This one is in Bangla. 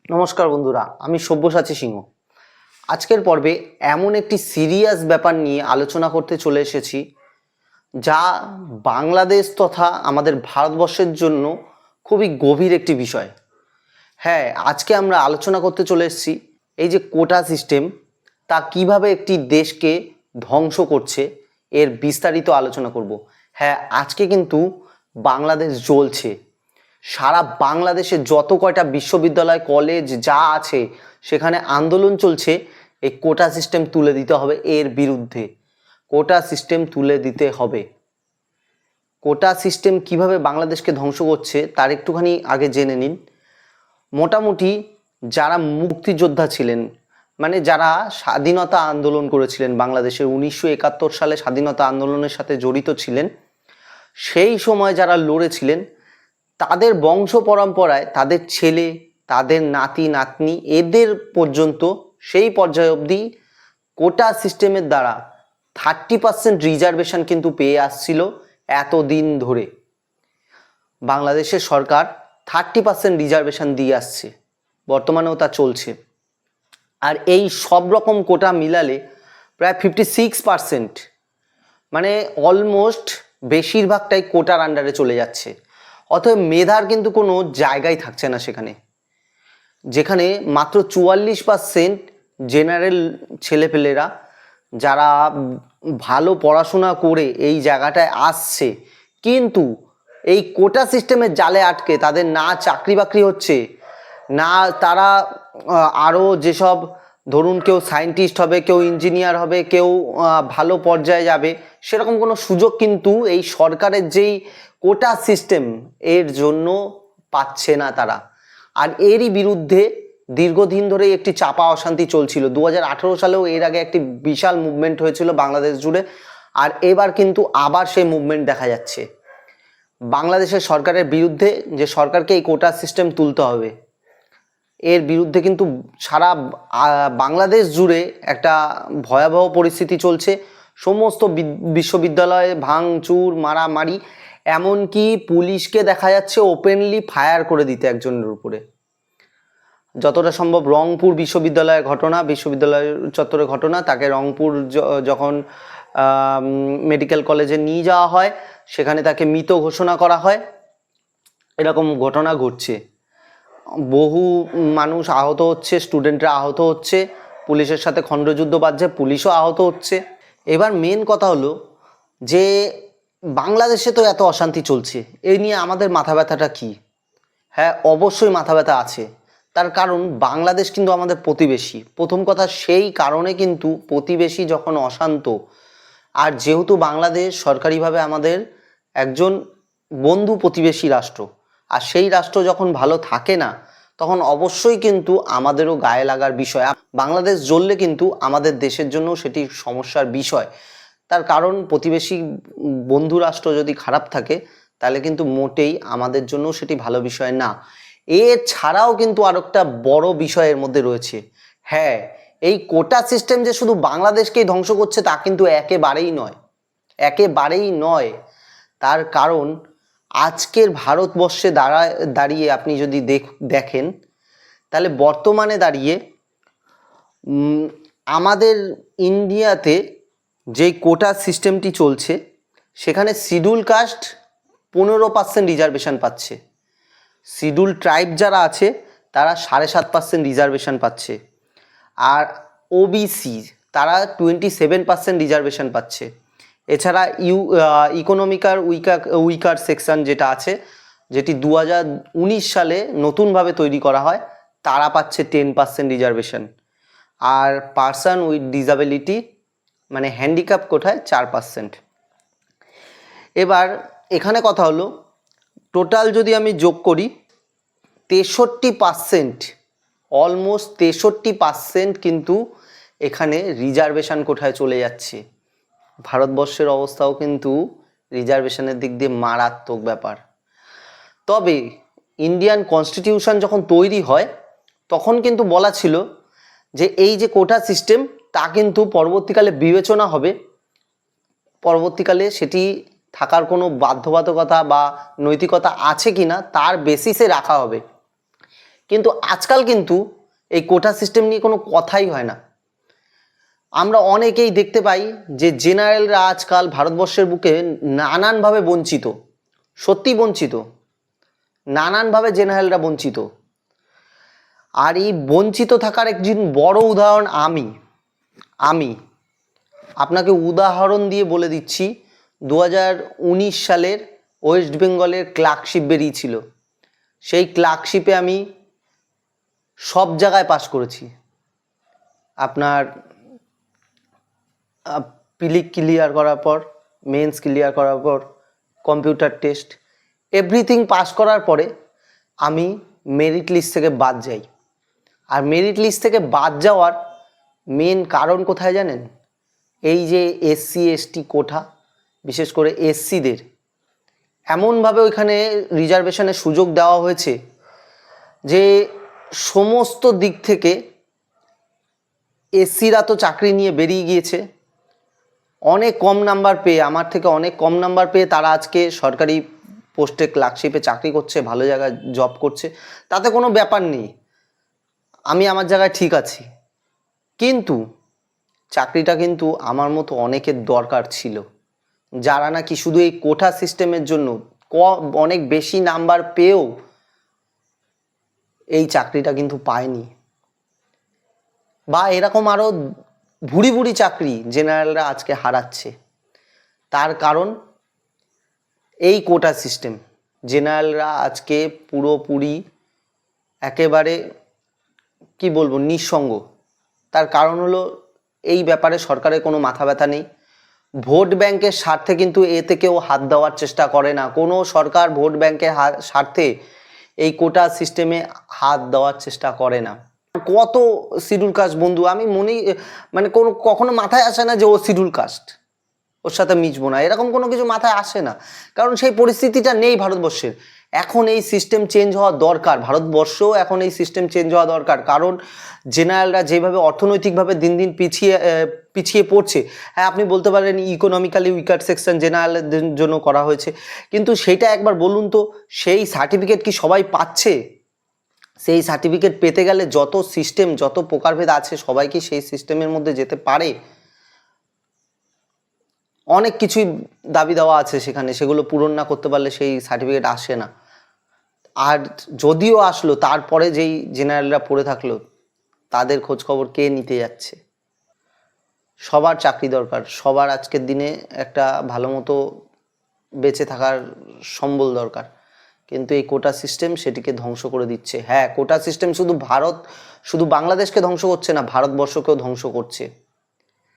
নমস্কার বন্ধুরা, আমি সব্যসাচী সিংহ। আজকের পর্বে এমন একটি সিরিয়াস ব্যাপার নিয়ে আলোচনা করতে চলে এসেছি, যা বাংলাদেশ তথা আমাদের ভারতবর্ষের জন্য খুবই গভীর একটি বিষয়। হ্যাঁ, আজকে আমরা আলোচনা করতে চলে এসেছি এই যে কোটা সিস্টেম, তা কিভাবে একটি দেশকে ধ্বংস করছে, এর বিস্তারিত আলোচনা করব। হ্যাঁ, আজকে কিন্তু বাংলাদেশ জ্বলছে। সারা বাংলাদেশে যত কয়টা বিশ্ববিদ্যালয় কলেজ যা আছে সেখানে আন্দোলন চলছে এই কোটা সিস্টেম তুলে দিতে হবে, এর বিরুদ্ধে কোটা সিস্টেম তুলে দিতে হবে। কোটা সিস্টেম কিভাবে বাংলাদেশকে ধ্বংস করছে তার একটুখানি আগে জেনে নিন। মোটামুটি যারা মুক্তিযোদ্ধা ছিলেন, মানে যারা স্বাধীনতা আন্দোলন করেছিলেন, বাংলাদেশের 1971 সালে স্বাধীনতা আন্দোলনের সাথে জড়িত ছিলেন, সেই সময় যারা লড়েছিলেন তাদের বংশ পরম্পরায় তাদের ছেলে, তাদের নাতি নাতনি, এদের পর্যন্ত সেই পর্যায় অবধি কোটা সিস্টেমের দ্বারা 30% রিজার্ভেশন কিন্তু পেয়ে আসছিল এতদিন ধরে। বাংলাদেশের সরকার 30% রিজার্ভেশন দিয়ে আসছে, বর্তমানেও তা চলছে। আর এই সব রকম কোটা মিলালে প্রায় 56%, মানে অলমোস্ট বেশিরভাগটাই কোটার আন্ডারে চলে যাচ্ছে। অতএব মেধার কিন্তু কোনো জায়গাই থাকছে না সেখানে, যেখানে মাত্র 44% জেনারেল ছেলেপেলেরা যারা ভালো পড়াশোনা করে এই জায়গাটায় আসছে, কিন্তু এই কোটা সিস্টেমের জালে আটকে তাদের না চাকরি বাকরি হচ্ছে, না তারা আরও যেসব, ধরুন কেউ সায়েন্টিস্ট হবে, কেউ ইঞ্জিনিয়ার হবে, কেউ ভালো পর্যায়ে যাবে, সেরকম কোনো সুযোগ কিন্তু এই সরকারের যেই কোটা সিস্টেম এর জন্য পাচ্ছে না তারা। আর এরই বিরুদ্ধে দীর্ঘদিন ধরে একটি চাপা অশান্তি চলছিল। 2018 সালেও এর আগে একটি বিশাল মুভমেন্ট হয়েছিল বাংলাদেশ জুড়ে, আর এবার কিন্তু আবার সেই মুভমেন্ট দেখা যাচ্ছে বাংলাদেশের সরকারের বিরুদ্ধে, যে সরকারকে এই কোটা সিস্টেম তুলতে হবে। এর বিরুদ্ধে কিন্তু সারা বাংলাদেশ জুড়ে একটা ভয়াবহ পরিস্থিতি চলছে। সমস্ত বিশ্ববিদ্যালয়ে ভাঙচুর, মারামারি, এমনকি পুলিশকে দেখা যাচ্ছে ওপেনলি ফায়ার করে দিতে একজনের উপরে। যতটা সম্ভব রংপুর বিশ্ববিদ্যালয়ের ঘটনা, বিশ্ববিদ্যালয় চত্বরে ঘটনা, তাকে রংপুর যখন মেডিকেল কলেজে নিয়ে যাওয়া হয় সেখানে তাকে মৃত ঘোষণা করা হয়। এরকম ঘটনা ঘটছে, বহু মানুষ আহত হচ্ছে, স্টুডেন্টরা আহত হচ্ছে, পুলিশের সাথে খণ্ডযুদ্ধ বাজছে, পুলিশও আহত হচ্ছে। এবার মেন কথা হলো যে বাংলাদেশে তো এত অশান্তি চলছে, এই নিয়ে আমাদের মাথা ব্যথাটা কী? হ্যাঁ, অবশ্যই মাথা ব্যথা আছে। তার কারণ বাংলাদেশ কিন্তু আমাদের প্রতিবেশী। প্রথম কথা, সেই কারণে কিন্তু প্রতিবেশী যখন অশান্ত, আর যেহেতু বাংলাদেশ সরকারিভাবে আমাদের একজন বন্ধু প্রতিবেশী রাষ্ট্র, আর সেই রাষ্ট্র যখন ভালো থাকে না তখন অবশ্যই কিন্তু আমাদেরও গায়ে লাগার বিষয়। বাংলাদেশ জ্বললে কিন্তু আমাদের দেশের জন্য সেটি সমস্যার বিষয়। তার কারণ প্রতিবেশী বন্ধু রাষ্ট্র যদি খারাপ থাকে তাহলে কিন্তু মোটেই আমাদের জন্য সেটি ভালো বিষয় না। এছাড়াও কিন্তু আর একটা বড় বিষয়ের মধ্যে রয়েছে। হ্যাঁ, এই কোটা সিস্টেম যে শুধু বাংলাদেশকেই ধ্বংস করছে তা কিন্তু একেবারেই নয়, একেবারেই নয়। তার কারণ আজকের ভারতবর্ষে দাঁড়িয়ে আপনি যদি দেখেন তাহলে বর্তমানে দাঁড়িয়ে আমাদের ইন্ডিয়াতে যেই কোটা সিস্টেমটি চলছে সেখানে শিডিউল কাস্ট 15% রিজার্ভেশন পাচ্ছে, শিডিউল ট্রাইব যারা আছে তারা 7.5% রিজার্ভেশন পাচ্ছে, আর ওবিসি তারা 27% রিজার্ভেশন পাচ্ছে। এছাড়া ইকোনমিকার উইকার সেকশন যেটা আছে, যেটি 2019 সালে নতুনভাবে তৈরি করা হয়, তারা পাচ্ছে 10% রিজার্ভেশন। আর পার্সন উইথ ডিসএবিলিটি মানে হ্যান্ডিক্যাপ কোটায় 4%। এবার এখানে কথা হলো, টোটাল যদি আমি যোগ করি 63%, অলমোস্ট 63% কিন্তু এখানে রিজার্ভেশন কোটায় চলে যাচ্ছে। ভারতবর্ষের অবস্থাও কিন্তু রিজার্ভেশনের দিক দিয়ে মারাত্মক ব্যাপার। তবে ইন্ডিয়ান কনস্টিটিউশন যখন তৈরি হয় তখন কিন্তু বলা ছিল যে এই যে কোটা সিস্টেম তা কিন্তু পরবর্তীকালে বিবেচনা হবে, পরবর্তীকালে সেটি থাকার কোনো বাধ্যবাধকতা বা নৈতিকতা আছে কি না তার বেসিসে রাখা হবে। কিন্তু আজকাল কিন্তু এই কোটা সিস্টেম নিয়ে কোনো কথাই হয় না। আমরা অনেকেই দেখতে পাই যে জেনারেলরা আজকাল ভারতবর্ষের বুকে নানানভাবে বঞ্চিত, সত্যি বঞ্চিত, নানানভাবে জেনারেলরা বঞ্চিত। আর এই বঞ্চিত থাকার একজন বড় উদাহরণ আমি আপনাকে উদাহরণ দিয়ে বলে দিচ্ছি। 2019 সালের ওয়েস্ট বেঙ্গলের ক্লার্কশিপ বেরিয়েছিল, সেই ক্লার্কশিপে আমি সব জায়গায় পাস করেছি। আপনার প্রিলিম ক্লিয়ার করার পর, মেন্স ক্লিয়ার করার পর, কম্পিউটার টেস্ট, এভরিথিং পাস করার পরে আমি মেরিট লিস্ট থেকে বাদ যাই। আর মেরিট লিস্ট থেকে বাদ যাওয়ার মেন কারণ কোথায় জানেন? এই যে এসসি এসটি কোটা, বিশেষ করে এসসিদের এমনভাবে ওইখানে রিজার্ভেশনের সুযোগ দেওয়া হয়েছে যে সমস্ত দিক থেকে এসসিরা তো চাকরি নিয়ে বেরিয়ে গিয়েছে, অনেক কম নাম্বার পেয়ে, আমার থেকে অনেক কম নাম্বার পেয়ে তারা আজকে সরকারি পোস্টে ক্লার্কশিপে চাকরি করছে, ভালো জায়গায় জব করছে, তাতে কোনো ব্যাপার নেই, আমি আমার জায়গায় ঠিক আছি। কিন্তু চাকরিটা কিন্তু আমার মতো অনেকের দরকার ছিল, যারা নাকি শুধু এই কোটা সিস্টেমের জন্য অনেক বেশি নাম্বার পেয়েও এই চাকরিটা কিন্তু পায়নি। বা এরকম আরও ভুরি ভুরি চাকরি জেনারেলরা আজকে হারাচ্ছে। তার কারণ এই কোটা সিস্টেম। জেনারেলরা আজকে পুরোপুরি একেবারে কি বলবো নিঃসঙ্গ। তার কারণ হলো এই ব্যাপারে সরকারের কোনো মাথা ব্যথা নেই। ভোট ব্যাংকের স্বার্থে কিন্তু এতে কেউ হাত দেওয়ার চেষ্টা করে না। কোনো সরকার ভোট ব্যাংকের স্বার্থে এই কোটা সিস্টেমে হাত দেওয়ার চেষ্টা করে না। কত শিডিউল কাস্ট বন্ধু, আমি মানে কখনো মাথায় আসে না যে ও শিডিউল কাস্ট, ওর সাথে মিশবো না, এরকম কোনো কিছু মাথায় আসে না। কারণ সেই পরিস্থিতিটা নেই ভারতবর্ষের। এখন এই সিস্টেম চেঞ্জ হওয়া দরকার, ভারতবর্ষেও এখন এই সিস্টেম চেঞ্জ হওয়া দরকার। কারণ জেনারেলরা যেভাবে অর্থনৈতিকভাবে দিন দিন পিছিয়ে পড়ছে, হ্যাঁ আপনি বলতে পারেন ইকোনমিক্যালি উইকার সেকশন জেনারেলদের জন্য করা হয়েছে, কিন্তু সেইটা একবার বলুন তো, সেই সার্টিফিকেট কি সবাই পাচ্ছে? সেই সার্টিফিকেট পেতে গেলে যত সিস্টেম, যত প্রকারভেদ আছে, সবাই কি সেই সিস্টেমের মধ্যে যেতে পারে? অনেক কিছুই দাবি দেওয়া আছে সেখানে, সেগুলো পূরণ না করতে পারলে সেই সার্টিফিকেট আসে না। আর যদিও আসলো, তারপরে যেই জেনারেলরা পড়ে থাকলো, তাদের খোঁজ খবর কে নিতে যাচ্ছে? সবার চাকরি দরকার, সবার আজকের দিনে একটা ভালো মতো বেঁচে থাকার সম্বল দরকার। কিন্তু এই কোটা সিস্টেম সেটিকে ধ্বংস করে দিচ্ছে। হ্যাঁ, কোটা সিস্টেম শুধু বাংলাদেশকে ধ্বংস করছে না, ভারতবর্ষকেও ধ্বংস করছে।